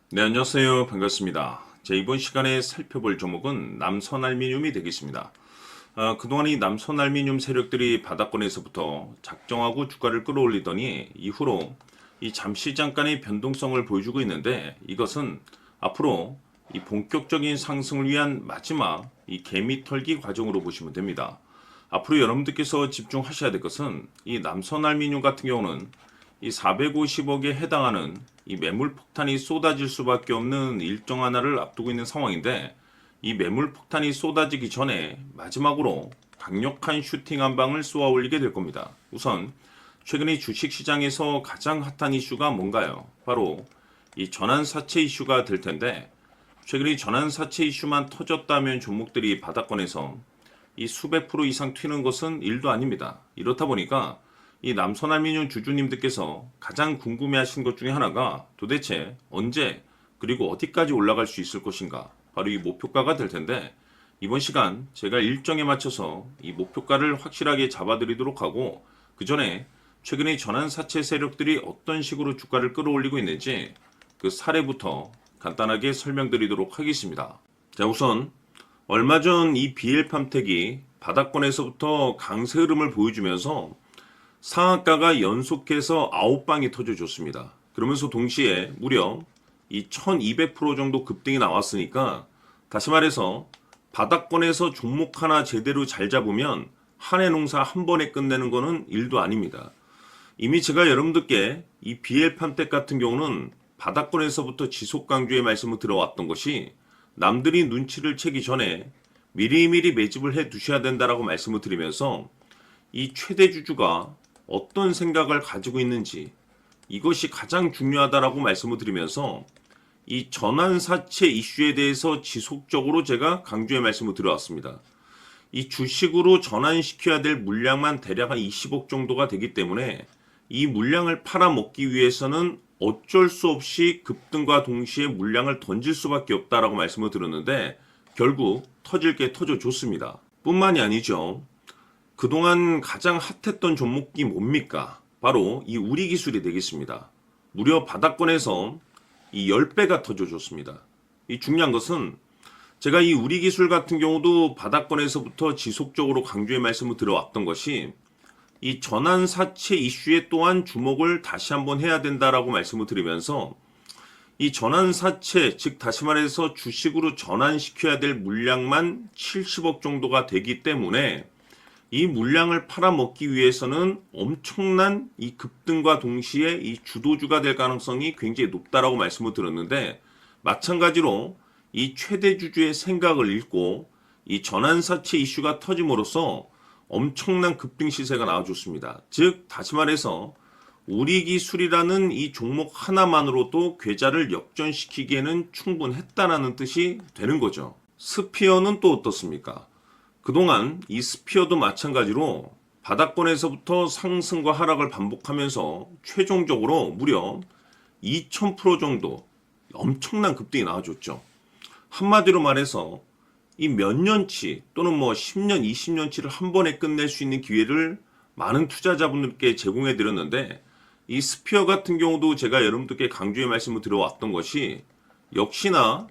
네, 안녕하세요. 반갑습니다. 이번 시간에 살펴볼 종목은 남선알미늄이 되겠습니다. 그동안 이 남선알미늄 세력들이 바닥권에서부터 작정하고 주가를 끌어올리더니 이후로 이 잠시 잠깐의 변동성을 보여주고 있는데, 이것은 앞으로 이 본격적인 상승을 위한 마지막 이 개미 털기 과정으로 보시면 됩니다. 앞으로 여러분들께서 집중하셔야 될 것은 이 남선알미늄 같은 경우는 이 450억에 해당하는 이 매물 폭탄이 쏟아질 수밖에 없는 일정 하나를 앞두고 있는 상황인데, 이 매물 폭탄이 쏟아지기 전에 마지막으로 강력한 슈팅 한 방을 쏘아 올리게 될 겁니다. 우선 최근에 주식시장에서 가장 핫한 이슈가 뭔가요? 바로 이 전환사채 이슈가 될 텐데, 최근에 전환사채 이슈만 터졌다면 종목들이 바닥권에서 이 수백 프로 이상 튀는 것은 일도 아닙니다. 이렇다 보니까 이 남선알미늄 주주님들께서 가장 궁금해하신 것 중에 하나가 도대체 언제 그리고 어디까지 올라갈 수 있을 것인가, 바로 이 목표가가 될 텐데, 이번 시간 제가 일정에 맞춰서 이 목표가를 확실하게 잡아드리도록 하고, 그 전에 최근에 전환사채 세력들이 어떤 식으로 주가를 끌어올리고 있는지 그 사례부터 간단하게 설명드리도록 하겠습니다. 자, 우선 얼마 전 이 BL팜텍이 바닥권에서부터 강세 흐름을 보여주면서 상한가가 연속해서 9방이 터져줬습니다. 그러면서 동시에 무려 이 1200% 정도 급등이 나왔으니까, 다시 말해서 바닥권에서 종목 하나 제대로 잘 잡으면 한 해 농사 한 번에 끝내는 거는 일도 아닙니다. 이미 제가 여러분들께 이 BL팜텍 같은 경우는 바닥권에서부터 지속 강조의 말씀을 들어왔던 것이, 남들이 눈치를 채기 전에 미리미리 매집을 해 두셔야 된다라고 말씀을 드리면서 이 최대 주주가 어떤 생각을 가지고 있는지, 이것이 가장 중요하다라고 말씀을 드리면서 이 전환사채 이슈에 대해서 지속적으로 제가 강조의 말씀을 드려왔습니다. 이 주식으로 전환시켜야 될 물량만 대략 한 20억 정도가 되기 때문에 이 물량을 팔아먹기 위해서는 어쩔 수 없이 급등과 동시에 물량을 던질 수밖에 없다라고 말씀을 드렸는데, 결국 터질 게 터져줬습니다. 뿐만이 아니죠. 그동안 가장 핫했던 종목이 뭡니까? 바로 이 우리기술이 되겠습니다. 무려 바닥권에서 이 10배가 터져줬습니다. 이 중요한 것은 제가 이 우리기술 같은 경우도 바닥권에서부터 지속적으로 강조의 말씀을 들어왔던 것이, 이 전환사채 이슈에 또한 주목을 다시 한번 해야 된다라고 말씀을 드리면서, 이 전환사채, 즉 다시 말해서 주식으로 전환시켜야 될 물량만 70억 정도가 되기 때문에 이 물량을 팔아먹기 위해서는 엄청난 이 급등과 동시에 이 주도주가 될 가능성이 굉장히 높다라고 말씀을 드렸는데, 마찬가지로 이 최대 주주의 생각을 읽고 이 전환사채 이슈가 터짐으로써 엄청난 급등 시세가 나와줬습니다. 즉 다시 말해서 우리기술이라는 이 종목 하나만으로도 계좌를 역전시키기에는 충분했다라는 뜻이 되는 거죠. 스피어는 또 어떻습니까? 그동안 이 스피어도 마찬가지로 바닥권에서부터 상승과 하락을 반복하면서 최종적으로 무려 2000% 정도 엄청난 급등이 나와줬죠. 한마디로 말해서 이 몇 년치 또는 뭐 10년, 20년치를 한 번에 끝낼 수 있는 기회를 많은 투자자분들께 제공해 드렸는데, 이 스피어 같은 경우도 제가 여러분들께 강조의 말씀을 드려왔던 것이, 역시나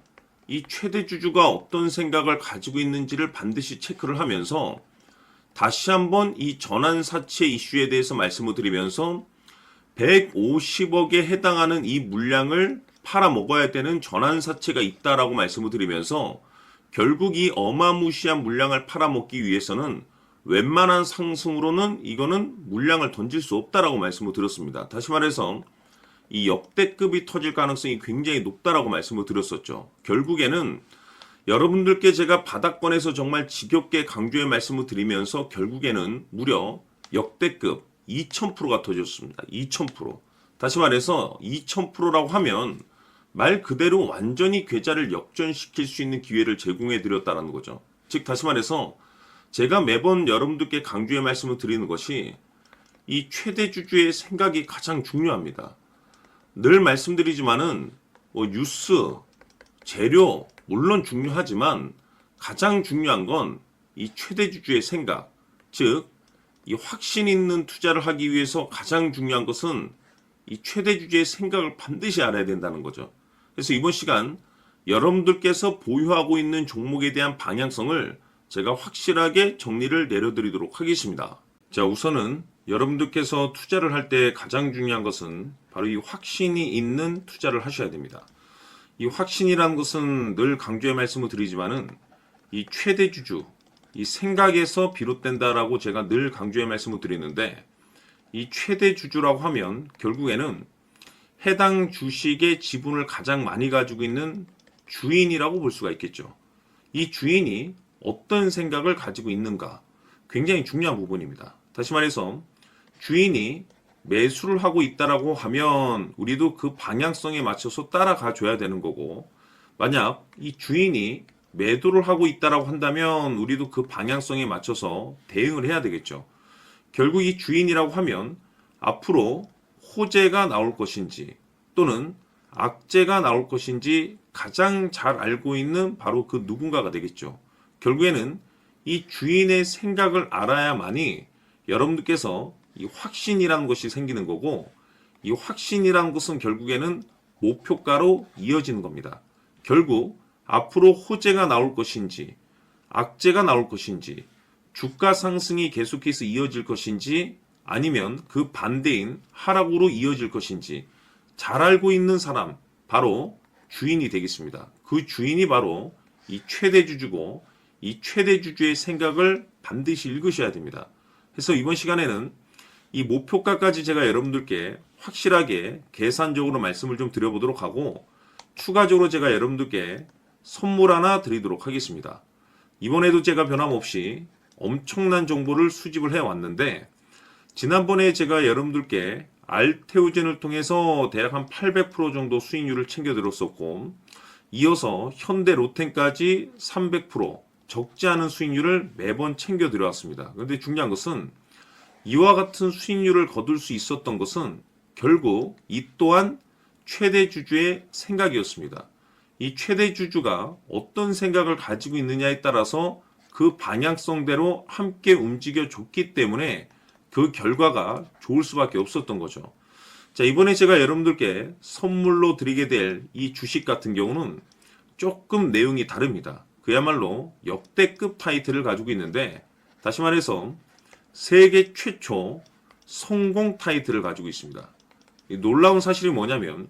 이 최대 주주가 어떤 생각을 가지고 있는지를 반드시 체크를 하면서 다시 한번 이 전환사채 이슈에 대해서 말씀을 드리면서 150억에 해당하는 이 물량을 팔아먹어야 되는 전환사채가 있다라고 말씀을 드리면서, 결국 이 어마무시한 물량을 팔아먹기 위해서는 웬만한 상승으로는 이거는 물량을 던질 수 없다라고 말씀을 드렸습니다. 다시 말해서 이 역대급이 터질 가능성이 굉장히 높다라고 말씀을 드렸었죠. 결국에는 여러분들께 제가 바닥권에서 정말 지겹게 강조의 말씀을 드리면서 결국에는 무려 역대급 2000%가 터졌습니다. 2000%. 다시 말해서 2000%라고 하면 말 그대로 완전히 계좌를 역전시킬 수 있는 기회를 제공해 드렸다는 거죠. 즉 다시 말해서 제가 매번 여러분들께 강조의 말씀을 드리는 것이, 이 최대 주주의 생각이 가장 중요합니다. 늘 말씀드리지만은 뉴스, 재료 물론 중요하지만 가장 중요한 건 이 최대 주주의 생각, 즉 이 확신 있는 투자를 하기 위해서 가장 중요한 것은 이 최대 주주의 생각을 반드시 알아야 된다는 거죠. 그래서 이번 시간 여러분들께서 보유하고 있는 종목에 대한 방향성을 제가 확실하게 정리를 내려드리도록 하겠습니다. 자, 우선은 여러분들께서 투자를 할 때 가장 중요한 것은 바로 이 확신이 있는 투자를 하셔야 됩니다. 이 확신이라는 것은 늘 강조의 말씀을 드리지만은 이 최대 주주, 이 생각에서 비롯된다라고 제가 늘 강조의 말씀을 드리는데, 이 최대 주주라고 하면 결국에는 해당 주식의 지분을 가장 많이 가지고 있는 주인이라고 볼 수가 있겠죠. 이 주인이 어떤 생각을 가지고 있는가, 굉장히 중요한 부분입니다. 다시 말해서 주인이 매수를 하고 있다라고 하면 우리도 그 방향성에 맞춰서 따라가 줘야 되는 거고, 만약 이 주인이 매도를 하고 있다라고 한다면 우리도 그 방향성에 맞춰서 대응을 해야 되겠죠. 결국 이 주인이라고 하면 앞으로 호재가 나올 것인지 또는 악재가 나올 것인지 가장 잘 알고 있는 바로 그 누군가가 되겠죠. 결국에는 이 주인의 생각을 알아야만이 여러분들께서 이 확신이라는 것이 생기는 거고, 이 확신이라는 것은 결국에는 목표가로 이어지는 겁니다. 결국 앞으로 호재가 나올 것인지 악재가 나올 것인지 주가 상승이 계속해서 이어질 것인지 아니면 그 반대인 하락으로 이어질 것인지 잘 알고 있는 사람, 바로 주인이 되겠습니다. 그 주인이 바로 이 최대주주고, 이 최대주주의 생각을 반드시 읽으셔야 됩니다. 그래서 이번 시간에는 이 목표가까지 제가 여러분들께 확실하게 계산적으로 말씀을 좀 드려보도록 하고, 추가적으로 제가 여러분들께 선물 하나 드리도록 하겠습니다. 이번에도 제가 변함없이 엄청난 정보를 수집을 해왔는데, 지난번에 제가 여러분들께 알테오젠을 통해서 대략 한 800% 정도 수익률을 챙겨드렸었고, 이어서 현대 로템까지 300% 적지 않은 수익률을 매번 챙겨드려왔습니다. 그런데 중요한 것은 이와 같은 수익률을 거둘 수 있었던 것은 결국 이 또한 최대 주주의 생각이었습니다. 이 최대 주주가 어떤 생각을 가지고 있느냐에 따라서 그 방향성대로 함께 움직여 줬기 때문에 그 결과가 좋을 수밖에 없었던 거죠. 자, 이번에 제가 여러분들께 선물로 드리게 될 이 주식 같은 경우는 조금 내용이 다릅니다. 그야말로 역대급 타이틀을 가지고 있는데, 다시 말해서 세계 최초 성공 타이틀을 가지고 있습니다. 이 놀라운 사실이 뭐냐면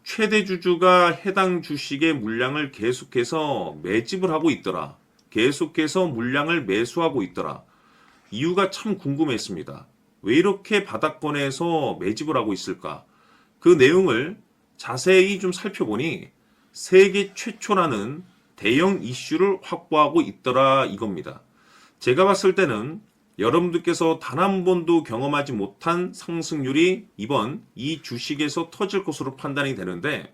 최대 주주가 해당 주식의 물량을 계속해서 매집을 하고 있더라. 계속해서 물량을 매수하고 있더라. 이유가 참 궁금했습니다. 왜 이렇게 바닥권에서 매집을 하고 있을까? 그 내용을 자세히 좀 살펴보니 세계 최초라는 대형 이슈를 확보하고 있더라 이겁니다. 제가 봤을 때는 여러분들께서 단 한 번도 경험하지 못한 상승률이 이번 이 주식에서 터질 것으로 판단이 되는데,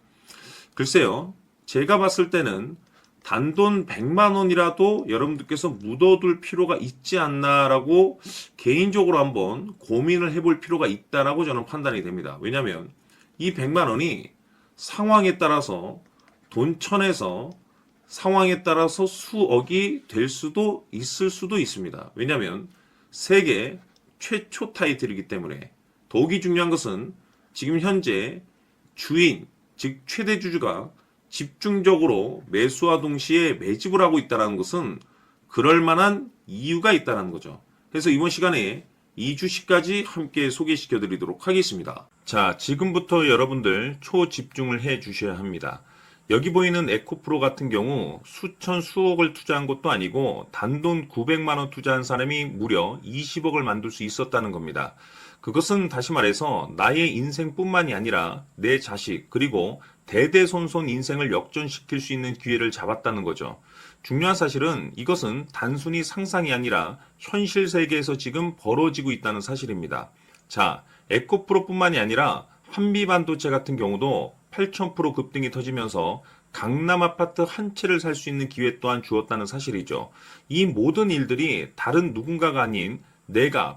글쎄요, 제가 봤을 때는 단돈 100만 원이라도 여러분들께서 묻어둘 필요가 있지 않나라고 개인적으로 한번 고민을 해볼 필요가 있다라고 저는 판단이 됩니다. 왜냐하면 이 100만 원이 상황에 따라서 돈천에서 상황에 따라서 수억이 될 수도 있을 수도 있습니다. 왜냐하면 세계 최초 타이틀이기 때문에. 더욱이 중요한 것은 지금 현재 주인, 즉 최대 주주가 집중적으로 매수와 동시에 매집을 하고 있다는 것은 그럴 만한 이유가 있다는 거죠. 그래서 이번 시간에 이 주식까지 함께 소개시켜 드리도록 하겠습니다. 자, 지금부터 여러분들 초집중을 해 주셔야 합니다. 여기 보이는 에코프로 같은 경우 수천 수억을 투자한 것도 아니고 단돈 900만 원 투자한 사람이 무려 20억을 만들 수 있었다는 겁니다. 그것은 다시 말해서 나의 인생뿐만이 아니라 내 자식 그리고 대대손손 인생을 역전시킬 수 있는 기회를 잡았다는 거죠. 중요한 사실은 이것은 단순히 상상이 아니라 현실 세계에서 지금 벌어지고 있다는 사실입니다. 자, 에코프로뿐만이 아니라 한미반도체 같은 경우도 8,000% 급등이 터지면서 강남 아파트 한 채를 살 수 있는 기회 또한 주었다는 사실이죠. 이 모든 일들이 다른 누군가가 아닌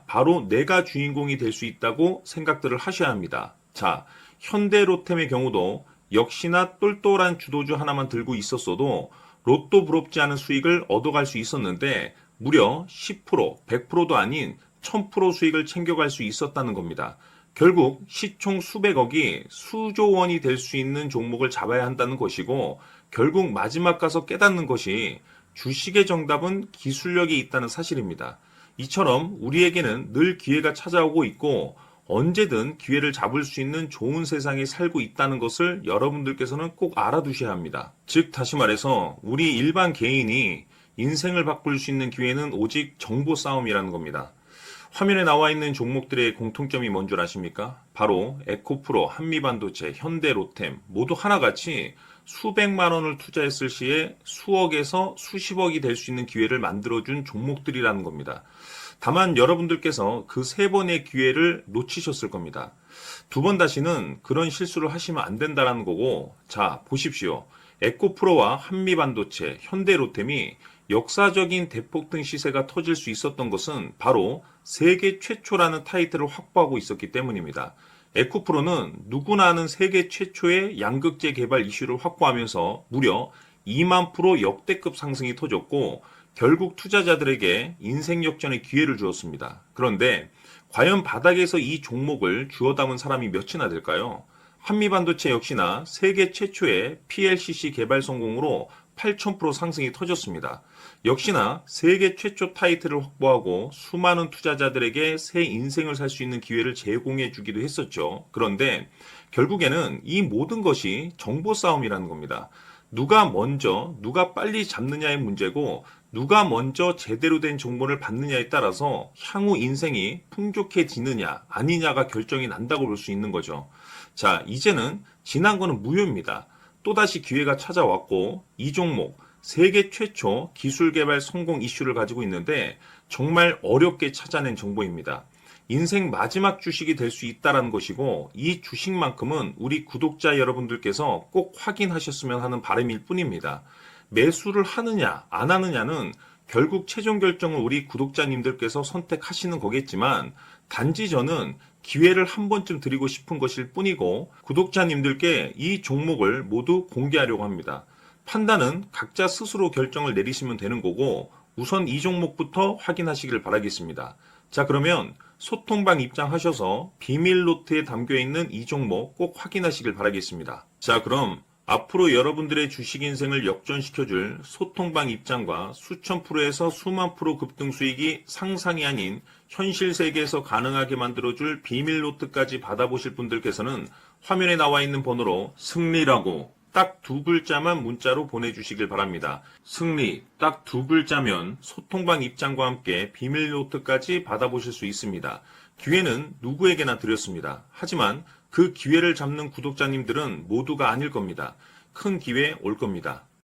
바로 내가 주인공이 될 수 있다고 생각들을 하셔야 합니다. 자, 현대로템의 경우도 역시나 똘똘한 주도주 하나만 들고 있었어도 로또 부럽지 않은 수익을 얻어갈 수 있었는데 무려 10%, 100%도 아닌 1000% 수익을 챙겨갈 수 있었다는 겁니다. 결국 시총 수백억이 수조 원이 될 수 있는 종목을 잡아야 한다는 것이고, 결국 마지막 가서 깨닫는 것이 주식의 정답은 기술력이 있다는 사실입니다. 이처럼 우리에게는 늘 기회가 찾아오고 있고 언제든 기회를 잡을 수 있는 좋은 세상에 살고 있다는 것을 여러분들께서는 꼭 알아두셔야 합니다. 즉 다시 말해서 우리 일반 개인이 인생을 바꿀 수 있는 기회는 오직 정보 싸움이라는 겁니다. 화면에 나와 있는 종목들의 공통점이 뭔 줄 아십니까? 바로 에코프로, 한미반도체, 현대로템 모두 하나같이 수백만 원을 투자했을 시에 수억에서 수십억이 될 수 있는 기회를 만들어준 종목들이라는 겁니다. 다만 여러분들께서 그 세 번의 기회를 놓치셨을 겁니다. 두 번 다시는 그런 실수를 하시면 안 된다는 거고, 자 보십시오. 에코프로와 한미반도체, 현대로템이 역사적인 대폭등 시세가 터질 수 있었던 것은 바로 세계 최초라는 타이틀을 확보하고 있었기 때문입니다. 에코프로는 누구나 아는 세계 최초의 양극재 개발 이슈를 확보하면서 무려 2만 프로 역대급 상승이 터졌고 결국 투자자들에게 인생 역전의 기회를 주었습니다. 그런데 과연 바닥에서 이 종목을 주워 담은 사람이 몇이나 될까요? 한미반도체 역시나 세계 최초의 PLCC 개발 성공으로 8,000% 상승이 터졌습니다. 역시나 세계 최초 타이틀을 확보하고 수많은 투자자들에게 새 인생을 살 수 있는 기회를 제공해 주기도 했었죠. 그런데 결국에는 이 모든 것이 정보 싸움이라는 겁니다. 누가 먼저, 누가 빨리 잡느냐의 문제고 누가 먼저 제대로 된 정보를 받느냐에 따라서 향후 인생이 풍족해지느냐 아니냐가 결정이 난다고 볼 수 있는 거죠. 자, 이제는 지난 거는 무효입니다. 또다시 기회가 찾아왔고 이 종목 세계 최초 기술 개발 성공 이슈를 가지고 있는데 정말 어렵게 찾아낸 정보입니다. 인생 마지막 주식이 될 수 있다는 것이고 이 주식만큼은 우리 구독자 여러분들께서 꼭 확인하셨으면 하는 바람일 뿐입니다. 매수를 하느냐 안 하느냐는 결국 최종 결정을 우리 구독자님들께서 선택하시는 거겠지만 단지 저는 기회를 한 번쯤 드리고 싶은 것일 뿐이고 구독자님들께 이 종목을 모두 공개하려고 합니다. 판단은 각자 스스로 결정을 내리시면 되는 거고 우선 이 종목부터 확인하시길 바라겠습니다. 자, 그러면 소통방 입장하셔서 비밀 노트에 담겨있는 이 종목 꼭 확인하시길 바라겠습니다. 자, 그럼 앞으로 여러분들의 주식 인생을 역전시켜줄 소통방 입장과 수천 프로에서 수만 프로 급등 수익이 상상이 아닌 현실 세계에서 가능하게 만들어줄 비밀 노트까지 받아보실 분들께서는 화면에 나와 있는 번호로 승리라고 딱 두 글자만 문자로 보내주시길 바랍니다. 승리 딱 두 글자면 소통방 입장과 함께 비밀 노트까지 받아보실 수 있습니다. 기회는 누구에게나 드렸습니다. 하지만 그 기회를 잡는 구독자님들은 모두가 아닐 겁니다. 큰 기회 올 겁니다.